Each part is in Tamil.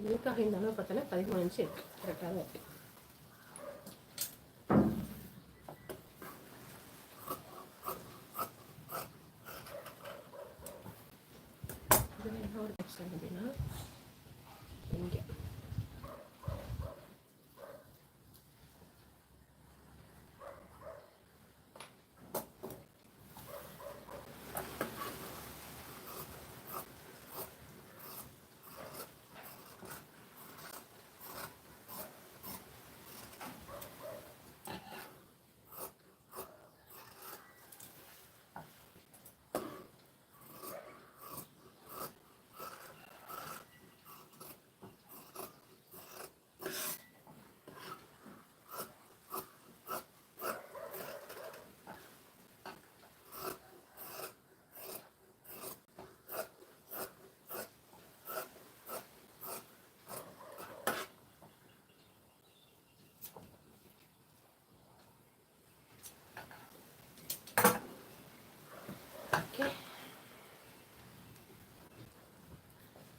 இதுக்காக இந்த அளவு பார்த்தோன்னா 13 இன்ச்சு இருக்குது, கரெக்டாக தான் இருக்குது. இதில் என்ன ஒரு பிரச்சனை அப்படின்னா இங்கே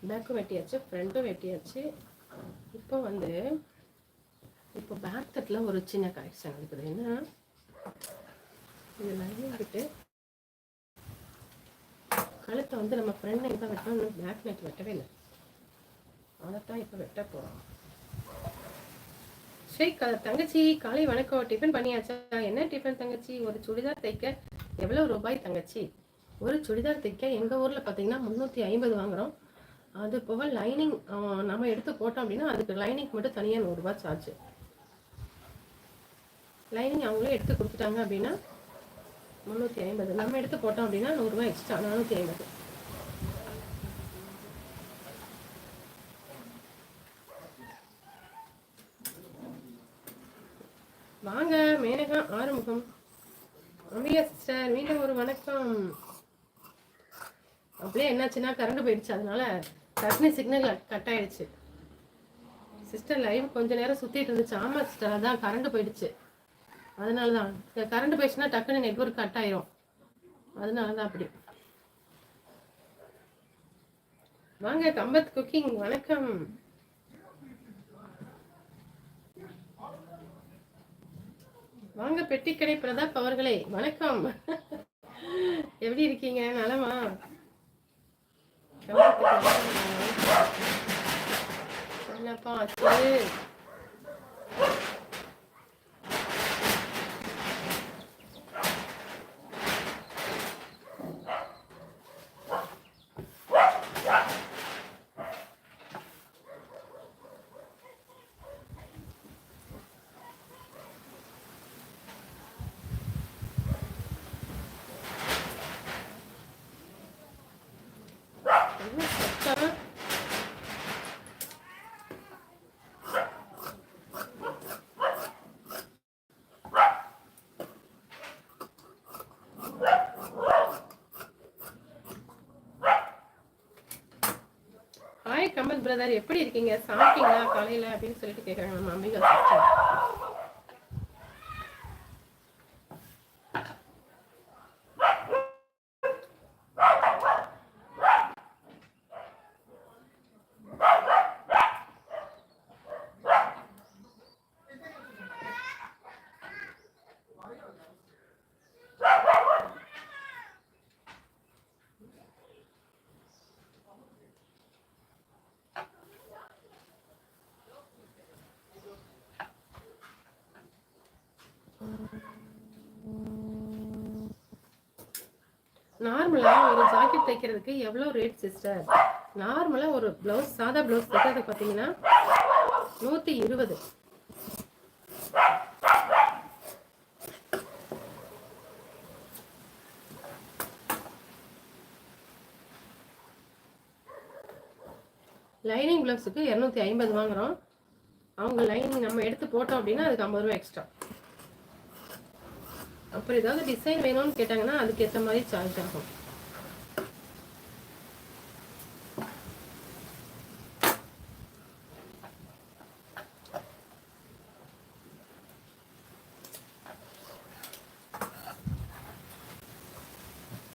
பேக்கும் வெட்டியாச்சு, ஃப்ரண்ட்டும் வெட்டியாச்சு. இப்போ பேக் தட்டில் ஒரு சின்ன கரெக்ஷன் இருக்குது. என்ன இது லைனிங் விட்டு கழுத்தை நம்ம ஃப்ரண்ட் நெக் தான் வெட்டணும், பேக் நெக் வெட்டவே இல்லை. அதைத்தான் இப்போ வெட்ட போகிறோம். ஸ்ரீ தங்கச்சி காலை வணக்கம். டிஃபன் பண்ணியாச்சா? என்ன டிஃபன் தங்கச்சி? ஒரு சுடிதார் தைக்க எவ்வளோ ரூபாய் தங்கச்சி? ஒரு சுடிதார் தைக்க எங்கள் ஊரில் பார்த்தீங்கன்னா 350 வாங்குகிறோம். அது போக லைனிங் நம்ம எடுத்து போட்டோம் அப்படின்னா அதுக்கு லைனிங் மட்டும் தனியாக 100 ரூபா சார்ஜ். லைனிங் அவங்களே எடுத்து கொடுத்துட்டாங்க அப்படின்னா 350. நம்ம எடுத்து போட்டோம் அப்படின்னா 100 ரூபா எக்ஸ்ட்ரா, 450. வாங்க மேனகா ஆறுமுகம். அம்பிகா சிஸ்டர் மீண்டும் ஒரு வணக்கம். அப்படியே என்னாச்சுன்னா கரண்ட் போயிடுச்சு, அதனால டக்குனு சிக்னல் கட் ஆயிடுச்சு. சிஸ்டர் லைவ் கொஞ்ச நேரம் சுத்திட்டு இருந்துச்சு. ஆமா சிஸ்டர், அதான் கரண்ட் போயிடுச்சு. அதனாலதான் கரண்ட் போயிடுச்சுன்னா டக்குனு நெட்வொர்க் கட் ஆயிரும். அதனாலதான் அப்படி. வாங்க கம்பத் குக்கிங் வணக்கம். வாங்க பெட்டிக்கடை பிரதாப் அவர்களே வணக்கம். எப்படி இருக்கீங்க? நலமா? என்னப்பா ஆச்சு? ஹாய் கமல் பிரதர், எப்படி இருக்கீங்க? சாப்பிட்டீங்களா காலையில அப்படின்னு சொல்லிட்டு கேட்குறாங்க நம்ம அம்பிகா சிஸ்டர். நார்மலா ஒரு ஜாக்கெட் தைக்கிறதுக்கு எவ்வளோ ரேட் சிஸ்டர்? நார்மலா ஒரு பிளவுஸ், சாதா பிளவுஸ் தைக்கிறது பார்த்தீங்கன்னா 120. லைனிங் பிளவுஸுக்கு 250 வாங்குறோம். அவங்க லைனிங் நம்ம எடுத்து போட்டோம் அப்படின்னா அதுக்கு 50 ரூபா எக்ஸ்ட்ரா. அப்புறம் ஏதாவது டிசைன் வேணும்னு கேட்டாங்கன்னா அதுக்கு ஏற்ற மாதிரி சார்ஜ் ஆகும்.